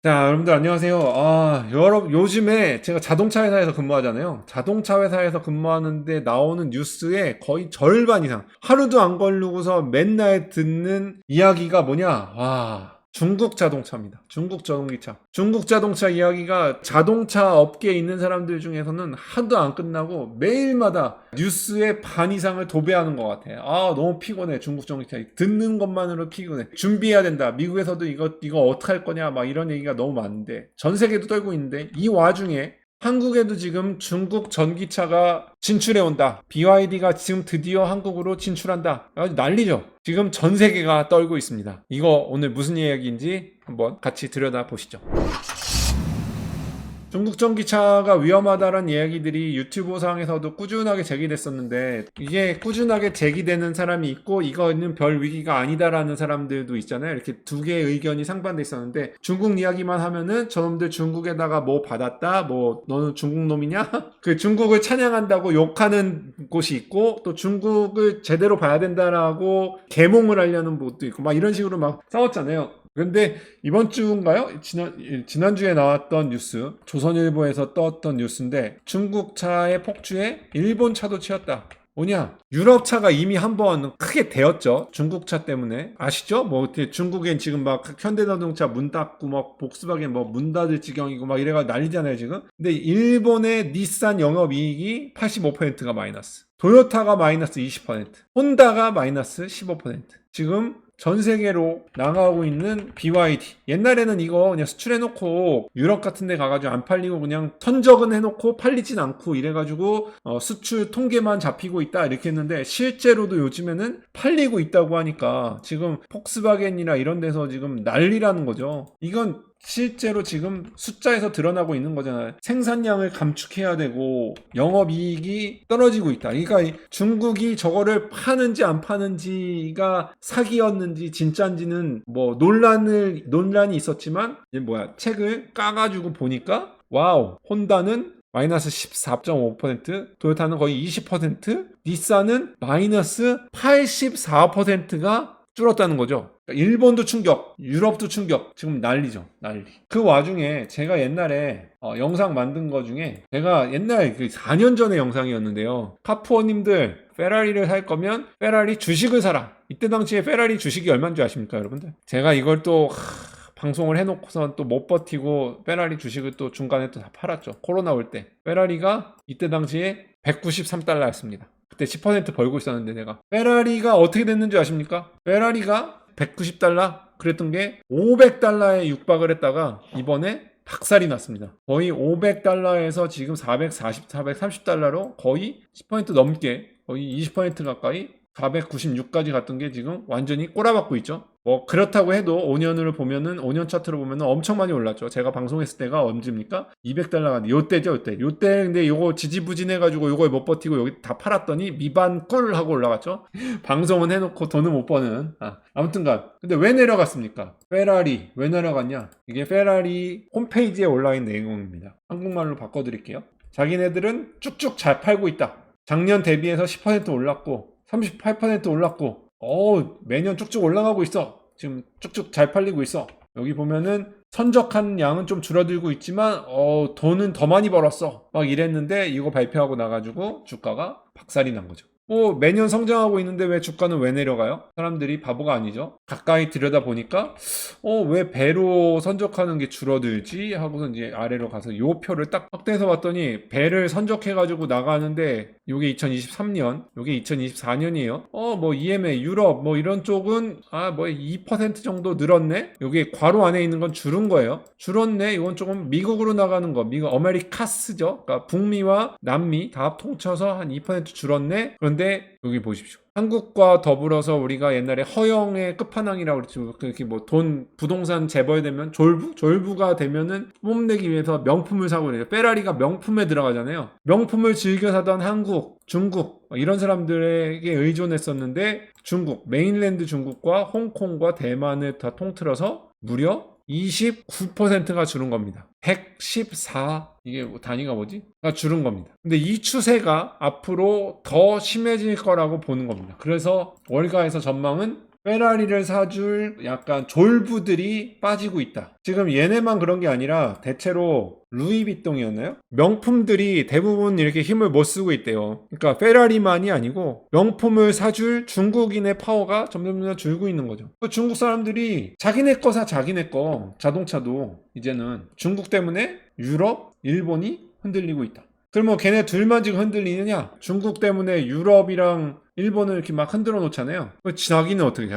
자, 여러분들 안녕하세요. 여러분, 요즘에 제가 자동차 회사에서 근무하잖아요. 자동차 회사에서 근무하는데 나오는 뉴스의 거의 절반 이상, 하루도 안 걸르고서 맨날 듣는 이야기가 뭐냐? 중국 자동차입니다. 중국 전기차. 중국 자동차 이야기가 자동차 업계에 있는 사람들 중에서는 하도 안 끝나고 매일마다 뉴스의 반 이상을 도배하는 것 같아. 너무 피곤해. 중국 전기차. 듣는 것만으로 피곤해. 준비해야 된다. 미국에서도 이거 어떻게 할 거냐. 막 이런 얘기가 너무 많은데 전 세계도 떨고 있는데 이 와중에 한국에도 지금 중국 전기차가 진출해 온다. BYD가 지금 드디어 한국으로 진출한다. 아주 난리죠. 지금 전 세계가 떨고 있습니다. 이거 오늘 무슨 이야기인지 한번 같이 들여다 보시죠. 중국 전기차가 위험하다는 이야기들이 유튜브 상에서도 꾸준하게 제기됐었는데 이게 꾸준하게 제기되는 사람이 있고 이거는 별 위기가 아니다라는 사람들도 있잖아요. 이렇게 두 개의 의견이 상반돼 있었는데 중국 이야기만 하면은 저놈들 중국에다가 뭐 받았다 뭐 너는 중국 놈이냐 그 중국을 찬양한다고 욕하는 곳이 있고 또 중국을 제대로 봐야 된다라고 계몽을 하려는 곳도 있고 막 이런 식으로 막 싸웠잖아요. 근데 이번 주인가요? 지난주에 나왔던 뉴스, 조선일보에서 떴던 뉴스인데 중국 차의 폭주에 일본 차도 치였다. 뭐냐? 유럽 차가 이미 한번 크게 데였죠. 중국 차 때문에. 아시죠? 뭐 중국엔 지금 막 현대자동차 문 닫고 막 복스바겐 뭐 문 닫을 지경이고 막 이래가 난리잖아요, 지금. 근데 일본의 닛산 영업이익이 85%가 마이너스. 토요타가 마이너스 20%. 혼다가 마이너스 15%. 지금 전 세계로 나가고 있는 BYD. 옛날에는 이거 그냥 수출해놓고 유럽 같은 데 가가지고 안 팔리고 그냥 선적은 해놓고 팔리진 않고 이래가지고 수출 통계만 잡히고 있다 이렇게 했는데 실제로도 요즘에는 팔리고 있다고 하니까 지금 폭스바겐이나 이런 데서 지금 난리라는 거죠. 이건 실제로 지금 숫자에서 드러나고 있는 거잖아요. 생산량을 감축해야 되고 영업이익이 떨어지고 있다. 그러니까 중국이 저거를 파는지 안 파는지가 사기였는지 진짜인지는 뭐 논란이 있었지만 책을 까가지고 보니까 와우, 혼다는 마이너스 14.5%, 토요타는 거의 20%, 닛산은 마이너스 84%가 줄었다는 거죠. 일본도 충격, 유럽도 충격, 지금 난리죠, 난리. 그 와중에 제가 옛날에 영상 만든 거 중에 제가 옛날 4년 전의 영상이었는데요. 카푸어님들 페라리를 살 거면 페라리 주식을 사라. 이때 당시에 페라리 주식이 얼마인 줄 아십니까, 여러분들? 제가 이걸 또 방송을 해놓고선 또 못 버티고 페라리 주식을 또 중간에 또 다 팔았죠. 코로나 올 때. 페라리가 이때 당시에 193달러였습니다. 그때 10% 벌고 있었는데 내가. 페라리가 어떻게 됐는지 아십니까? 페라리가 190달러 그랬던 게 500달러에 육박을 했다가 이번에 박살이 났습니다. 거의 500달러에서 지금 440, 430달러로 거의 10% 넘게 거의 20% 가까이 496까지 갔던 게 지금 완전히 꼬라박고 있죠. 뭐 그렇다고 해도 5년으로 보면은 5년 차트로 보면은 엄청 많이 올랐죠. 제가 방송했을 때가 언제입니까? 200달러가 요때죠, 요때. 요때 근데 요거 지지부진해 가지고 요걸 못 버티고 여기 다 팔았더니 미반 꿀 하고 올라갔죠. 방송은 해놓고 돈은 못 버는. 아무튼간 근데 왜 내려갔습니까? 페라리 왜 내려갔냐? 이게 페라리 홈페이지에 올라있는 내용입니다. 한국말로 바꿔드릴게요. 자기네들은 쭉쭉 잘 팔고 있다. 작년 대비해서 10% 올랐고 38% 올랐고 매년 쭉쭉 올라가고 있어. 지금 쭉쭉 잘 팔리고 있어. 여기 보면은 선적한 양은 좀 줄어들고 있지만 돈은 더 많이 벌었어. 막 이랬는데 이거 발표하고 나가지고 주가가 박살이 난 거죠. 매년 성장하고 있는데 왜 주가는 왜 내려가요? 사람들이 바보가 아니죠. 가까이 들여다 보니까 왜 배로 선적하는 게 줄어들지? 하고서 이제 아래로 가서 요 표를 딱 확대해서 봤더니 배를 선적해가지고 나가는데 요게 2023년, 요게 2024년이에요. 뭐 EMA, 유럽 뭐 이런 쪽은 2% 정도 늘었네? 요게 괄호 안에 있는 건 줄은 거예요. 줄었네? 이건 조금 미국으로 나가는 거, 미국 어메리카스죠. 그러니까 북미와 남미 다 통쳐서 한 2% 줄었네? 그런데 여기 보십시오. 한국과 더불어서 우리가 옛날에 허영의 끝판왕이라고 그랬죠. 그렇게 뭐 부동산 재벌되면 졸부가 되면은 뽐내기 위해서 명품을 사고 그래요. 페라리가 명품에 들어가잖아요. 명품을 즐겨 사던 한국, 중국 이런 사람들에게 의존했었는데 중국, 메인랜드 중국과 홍콩과 대만을 다 통틀어서 무려 29%가 줄은 겁니다. 114 이게 단위가 뭐지? 가 줄은 겁니다. 근데 이 추세가 앞으로 더 심해질 거라고 보는 겁니다. 그래서 월가에서 전망은 페라리를 사줄 약간 졸부들이 빠지고 있다. 지금 얘네만 그런 게 아니라 대체로 루이비통이었나요? 명품들이 대부분 이렇게 힘을 못 쓰고 있대요. 그러니까 페라리만이 아니고 명품을 사줄 중국인의 파워가 점점 줄고 있는 거죠. 중국 사람들이 자기네 거 사, 자기네 거. 자동차도 이제는 중국 때문에 유럽, 일본이 흔들리고 있다. 그러면 걔네 둘만 지금 흔들리느냐? 중국 때문에 유럽이랑 일본을 이렇게 막 흔들어 놓잖아요. 자기는 어떻게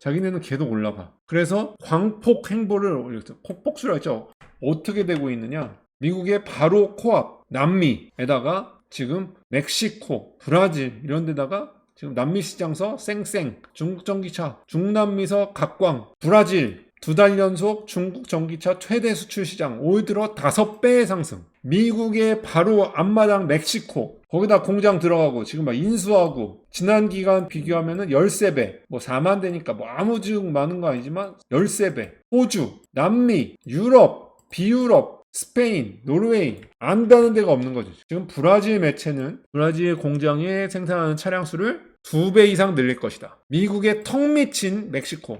자기네는 계속 올라가. 그래서 광폭 행보를 폭폭수라 했죠. 어떻게 되고 있느냐? 미국의 바로 코앞 남미에다가 지금 멕시코, 브라질 이런 데다가 지금 남미 시장서 쌩쌩, 중국 전기차, 중남미서 각광, 브라질 2달 연속 중국 전기차 최대 수출 시장 올 들어 5배의 상승. 미국의 바로 앞마당 멕시코 거기다 공장 들어가고 지금 막 인수하고 지난 기간 비교하면은 13배 뭐 4만 대니까 뭐 아무 즉 많은 거 아니지만 13배. 호주, 남미, 유럽, 비유럽, 스페인, 노르웨이 안다는 데가 없는 거죠. 지금 브라질 매체는 브라질 공장에 생산하는 차량 수를 2배 이상 늘릴 것이다. 미국의 턱 미친 멕시코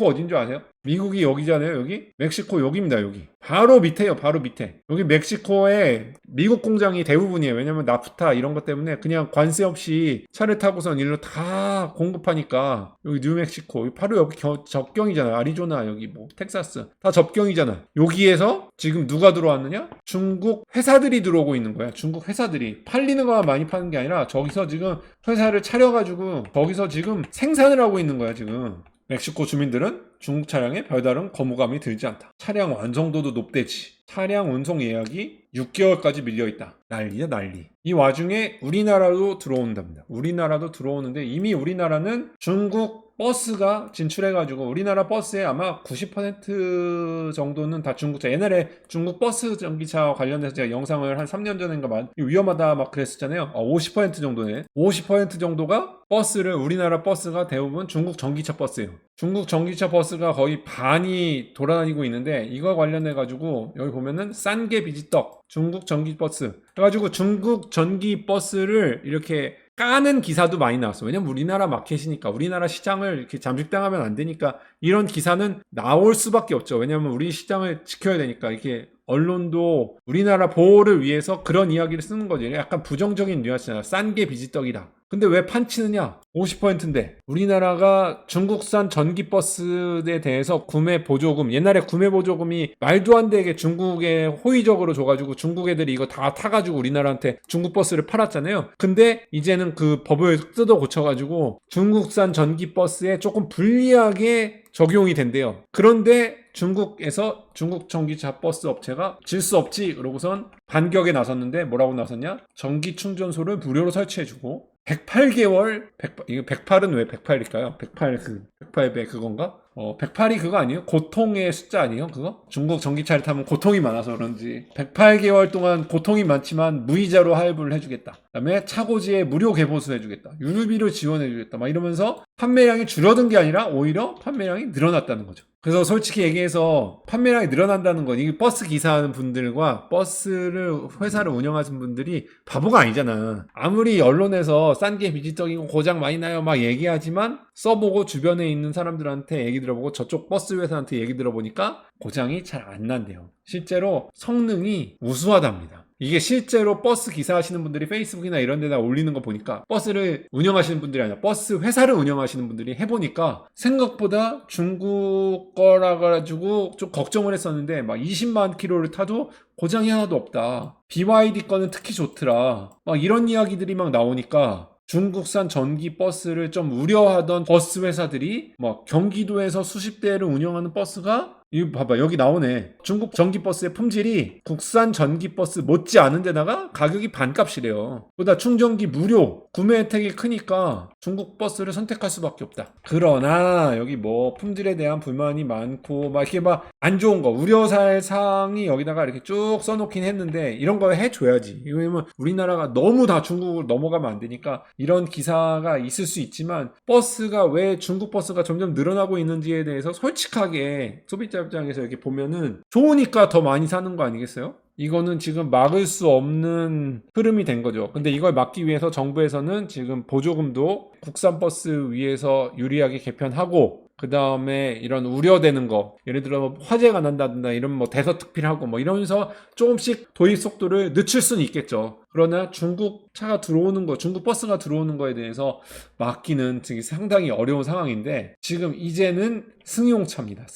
어딘 줄 아세요? 미국이 여기잖아요. 여기 멕시코 여기입니다. 여기 바로 밑에요. 바로 밑에 여기 멕시코에 미국 공장이 대부분이에요. 왜냐면 나프타 이런 것 때문에 그냥 관세 없이 차를 타고선 일로 다 공급하니까 여기 뉴멕시코 바로 여기 접경이잖아요. 아리조나 여기 뭐 텍사스 다 접경이잖아. 여기에서 지금 누가 들어왔느냐? 중국 회사들이 들어오고 있는 거야. 중국 회사들이 팔리는 거만 많이 파는 게 아니라 저기서 지금 회사를 차려가지고 거기서 지금 생산을 하고 있는 거야 지금. 멕시코 주민들은 중국 차량에 별다른 거부감이 들지 않다. 차량 완성도도 높대지. 차량 운송 예약이 6개월까지 밀려있다. 난리야 난리. 이 와중에 우리나라도 들어온답니다. 우리나라도 들어오는데 이미 우리나라는 중국 버스가 진출해가지고 우리나라 버스에 아마 90% 정도는 다 중국차. 옛날에 중국 버스 전기차 관련해서 제가 영상을 한 3년 전인가 위험하다 막 그랬었잖아요. 50% 정도네. 50% 정도가 버스를 우리나라 버스가 대부분 중국 전기차 버스예요. 중국 전기차 버스가 거의 반이 돌아다니고 있는데 이거 관련해가지고 여기 보면은 싼게 비지떡 중국 전기 버스 해가지고 중국 전기 버스를 이렇게 까는 기사도 많이 나왔어. 왜냐면 우리나라 마켓이니까 우리나라 시장을 이렇게 잠식당하면 안 되니까 이런 기사는 나올 수밖에 없죠. 왜냐면 우리 시장을 지켜야 되니까 이렇게 언론도 우리나라 보호를 위해서 그런 이야기를 쓰는 거지. 약간 부정적인 뉘앙스잖아. 싼 게 비지떡이다. 근데 왜 판치느냐? 50%인데 우리나라가 중국산 전기버스에 대해서 구매 보조금 옛날에 구매 보조금이 말도 안 되게 중국에 호의적으로 줘가지고 중국 애들이 이거 다 타가지고 우리나라한테 중국 버스를 팔았잖아요. 근데 이제는 그 법을 뜯어 고쳐가지고 중국산 전기버스에 조금 불리하게 적용이 된대요. 그런데 중국에서 중국 전기차 버스 업체가 질 수 없지 그러고선 반격에 나섰는데 뭐라고 나섰냐? 전기 충전소를 무료로 설치해주고 108개월 108은 왜 108일까요? 108배 그건가? 108이 그거 아니에요? 고통의 숫자 아니에요? 그거? 중국 전기차를 타면 고통이 많아서 그런지 108개월 동안 고통이 많지만 무이자로 할부를 해주겠다. 그다음에 차고지에 무료 개보수 해주겠다. 유류비를 지원해주겠다. 막 이러면서 판매량이 줄어든 게 아니라 오히려 판매량이 늘어났다는 거죠. 그래서 솔직히 얘기해서 판매량이 늘어난다는 건 이게 버스 기사하는 분들과 버스를 회사를 운영하시는 분들이 바보가 아니잖아. 아무리 언론에서 싼 게 비지떡이고 고장 많이 나요 막 얘기하지만 써보고 주변에 있는 사람들한테 얘기 들어보고 저쪽 버스 회사한테 얘기 들어보니까 고장이 잘 안 난대요. 실제로 성능이 우수하답니다. 이게 실제로 버스 기사 하시는 분들이 페이스북이나 이런 데다 올리는 거 보니까 버스를 운영하시는 분들이 아니라 버스 회사를 운영하시는 분들이 해보니까 생각보다 중국 거라 가지고 좀 걱정을 했었는데 막 20만 킬로를 타도 고장이 하나도 없다. BYD 거는 특히 좋더라. 막 이런 이야기들이 막 나오니까 중국산 전기 버스를 좀 우려하던 버스 회사들이 막 경기도에서 수십 대를 운영하는 버스가 이거 봐봐 여기 나오네. 중국 전기버스의 품질이 국산 전기버스 못지 않은 데다가 가격이 반값이래요. 보다 충전기 무료 구매 혜택이 크니까 중국 버스를 선택할 수밖에 없다. 그러나 여기 뭐 품질에 대한 불만이 많고 막 이렇게 막 안 좋은 거 우려살 사항이 여기다가 이렇게 쭉 써놓긴 했는데 이런 거 해줘야지. 왜냐면 우리나라가 너무 다 중국으로 넘어가면 안 되니까 이런 기사가 있을 수 있지만 버스가 왜 중국 버스가 점점 늘어나고 있는지에 대해서 솔직하게 소비자 입장에서 이렇게 보면은 좋으니까 더 많이 사는 거 아니겠어요? 이거는 지금 막을 수 없는 흐름이 된 거죠. 근데 이걸 막기 위해서 정부에서는 지금 보조금도 국산 버스 위에서 유리하게 개편하고, 그 다음에 이런 우려되는 거, 예를 들어 뭐 화재가 난다든가 이런 뭐 대서특필하고 뭐 이러면서 조금씩 도입 속도를 늦출 수는 있겠죠. 그러나 중국 차가 들어오는 거, 중국 버스가 들어오는 거에 대해서 막기는 지금 상당히 어려운 상황인데, 지금 이제는 승용차입니다.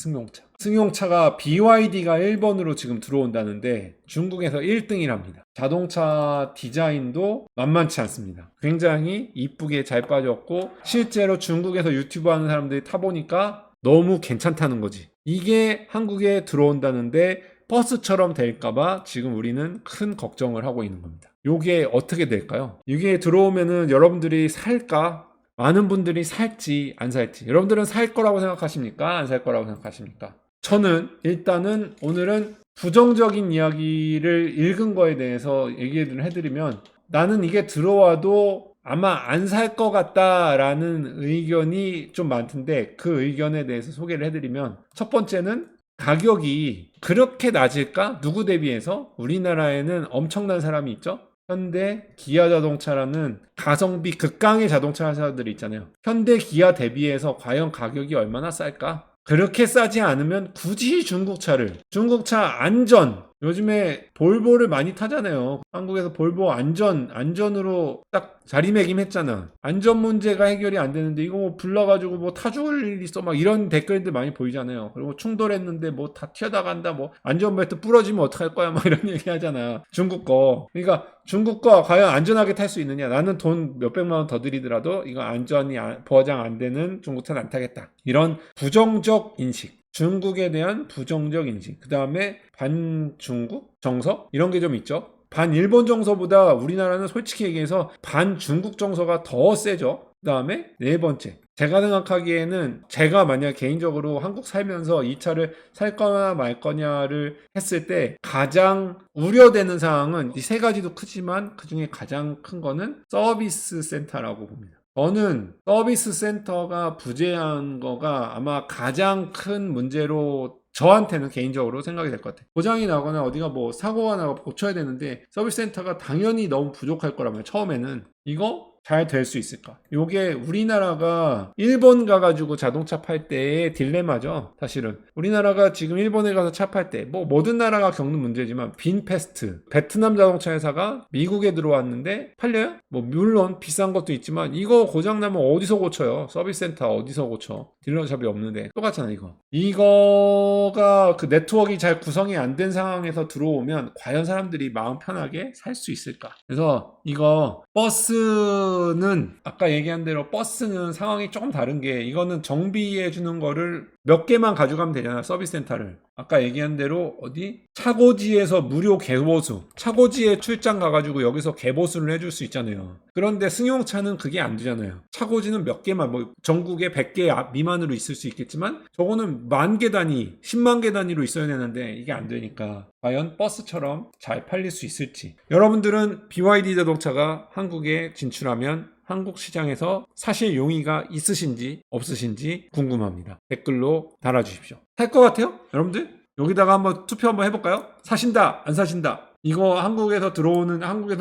승용차가 BYD가 1번으로 지금 들어온다는데 중국에서 1등이랍니다. 자동차 디자인도 만만치 않습니다. 굉장히 이쁘게 잘 빠졌고, 실제로 중국에서 유튜브 하는 사람들이 타보니까 너무 괜찮다는 거지. 이게 한국에 들어온다는데 버스처럼 될까봐 지금 우리는 큰 걱정을 하고 있는 겁니다. 이게 어떻게 될까요? 이게 들어오면은 여러분들이 살까? 많은 분들이 살지 안 살지, 여러분들은 살 거라고 생각하십니까? 안 살 거라고 생각하십니까? 저는 일단은 오늘은 부정적인 이야기를 읽은 거에 대해서 얘기를 해드리면, 나는 이게 들어와도 아마 안 살 것 같다라는 의견이 좀 많던데, 그 의견에 대해서 소개를 해드리면, 첫 번째는 가격이 그렇게 낮을까? 누구 대비해서? 우리나라에는 엄청난 사람이 있죠? 현대, 기아 자동차라는 가성비 극강의 자동차 회사들이 있잖아요. 현대, 기아 대비해서 과연 가격이 얼마나 쌀까? 그렇게 싸지 않으면 굳이 중국차 안전, 요즘에 볼보를 많이 타잖아요. 한국에서 볼보 안전으로 딱 자리매김했잖아. 안전 문제가 해결이 안 되는데 이거 뭐 불러가지고 뭐 타 죽을 일 있어 막 이런 댓글들 많이 보이잖아요. 그리고 충돌했는데 뭐 다 튀어나간다, 뭐 안전벨트 부러지면 어떡할 거야 막 이런 얘기 하잖아. 중국 거. 그러니까 중국 거 과연 안전하게 탈 수 있느냐? 나는 돈 몇백만 원 더 들이더라도 이거 안전이 보장 안 되는 중국차는 안 타겠다. 이런 부정적 인식. 중국에 대한 부정적 인식. 그 다음에 반중국 정서? 이런 게 좀 있죠. 반일본 정서보다 우리나라는 솔직히 얘기해서 반중국 정서가 더 세죠. 그 다음에 네 번째. 제가 생각하기에는, 제가 만약 개인적으로 한국 살면서 이 차를 살 거냐 말 거냐를 했을 때 가장 우려되는 상황은 이 세 가지도 크지만 그 중에 가장 큰 거는 서비스 센터라고 봅니다. 저는 서비스 센터가 부재한 거가 아마 가장 큰 문제로 저한테는 개인적으로 생각이 될 것 같아요. 고장이 나거나 어디가 뭐 사고가 나고 고쳐야 되는데 서비스 센터가 당연히 너무 부족할 거라면, 처음에는 이거 잘 될 수 있을까? 요게 우리나라가 일본 가가지고 자동차 팔 때의 딜레마죠. 사실은 우리나라가 지금 일본에 가서 차 팔 때, 뭐 모든 나라가 겪는 문제지만 빈페스트, 베트남 자동차 회사가 미국에 들어왔는데 팔려요? 뭐 물론 비싼 것도 있지만 이거 고장나면 어디서 고쳐요? 서비스 센터 어디서 고쳐? 딜러샵이 없는데. 똑같잖아. 이거가 그 네트워크가 잘 구성이 안 된 상황에서 들어오면 과연 사람들이 마음 편하게 살 수 있을까? 그래서 이거 버스는 아까 얘기한 대로 버스는 상황이 조금 다른 게, 이거는 정비해 주는 거를 몇 개만 가져가면 되잖아. 서비스 센터를. 아까 얘기한 대로 어디 차고지에서 무료 개보수, 차고지에 출장 가가지고 여기서 개보수를 해줄 수 있잖아요. 그런데 승용차는 그게 안 되잖아요. 차고지는 몇 개만, 뭐 전국에 100개 미만으로 있을 수 있겠지만 저거는 10,000개 단위, 10만 개 단위로 있어야 되는데 이게 안 되니까 과연 버스처럼 잘 팔릴 수 있을지. 여러분들은 BYD 자동차가 한국에 진출하면 한국 시장에서 사실 용의가 있으신지 없으신지 궁금합니다. 댓글로 달아주십시오. 살 것 같아요? 여러분들? 여기다가 한번 투표 한번 해볼까요? 사신다, 안 사신다? 이거 한국에서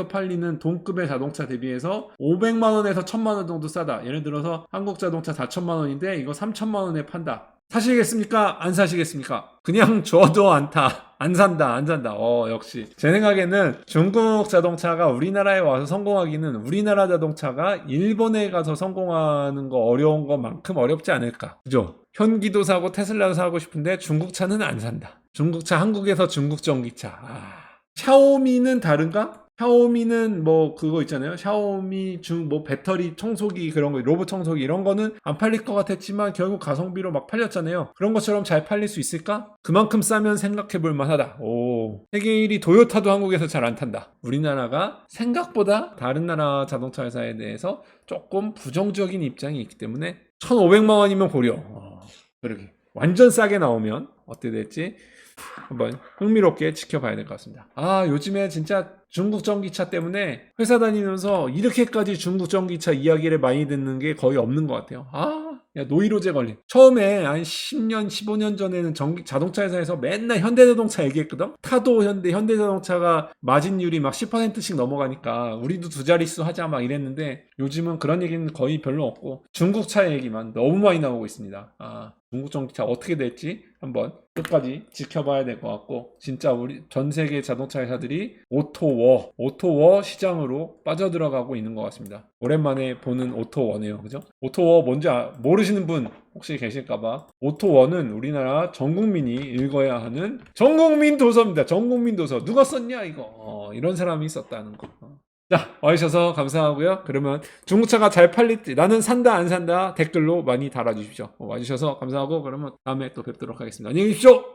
팔리는 동급의 자동차 대비해서 500만 원에서 1000만 원 정도 싸다. 예를 들어서 한국 자동차 4천만 원인데 이거 3천만 원에 판다. 사시겠습니까? 안 사시겠습니까? 그냥 줘도 안 타. 안 산다. 역시. 제 생각에는 중국 자동차가 우리나라에 와서 성공하기는 우리나라 자동차가 일본에 가서 성공하는 거 어려운 것만큼 어렵지 않을까. 그죠? 현기도 사고 테슬라도 사고 싶은데 중국 차는 안 산다. 중국차, 한국에서 중국 전기차. 샤오미는 다른가? 샤오미는 뭐 그거 있잖아요. 샤오미 뭐 배터리 청소기, 그런 거, 로봇 청소기 이런 거는 안 팔릴 것 같았지만 결국 가성비로 막 팔렸잖아요. 그런 것처럼 잘 팔릴 수 있을까? 그만큼 싸면 생각해 볼 만하다. 세계 1위 도요타도 한국에서 잘 안 탄다. 우리나라가 생각보다 다른 나라 자동차 회사에 대해서 조금 부정적인 입장이 있기 때문에 1,500만 원이면 고려. 그러게. 완전 싸게 나오면 어떻게 될지 한번 흥미롭게 지켜봐야 될 것 같습니다. 요즘에 진짜 중국 전기차 때문에 회사 다니면서 이렇게까지 중국 전기차 이야기를 많이 듣는 게 거의 없는 것 같아요. 야, 노이로제 걸림. 처음에 한 10년, 15년 전에는 자동차 회사에서 맨날 현대자동차 얘기했거든? 타도 현대자동차가 마진율이 막 10%씩 넘어가니까 우리도 두 자릿수 하자 막 이랬는데 요즘은 그런 얘기는 거의 별로 없고 중국차 얘기만 너무 많이 나오고 있습니다. 중국 전기차 어떻게 될지 한번 끝까지 지켜봐야 될 것 같고 진짜 우리 전 세계 자동차 회사들이 오토워 시장으로 빠져들어가고 있는 것 같습니다. 오랜만에 보는 오토워네요. 그죠? 오토워 뭔지 모르시는 분 혹시 계실까봐 오토워는 우리나라 전 국민이 읽어야 하는 전국민 도서입니다. 전국민 도서. 누가 썼냐 이거. 이런 사람이 썼다는 거. 자, 와주셔서 감사하고요. 그러면 중고차가 잘 팔릴지 나는 산다 안 산다 댓글로 많이 달아주십시오. 와주셔서 감사하고 그러면 다음에 또 뵙도록 하겠습니다. 안녕히 계십시오.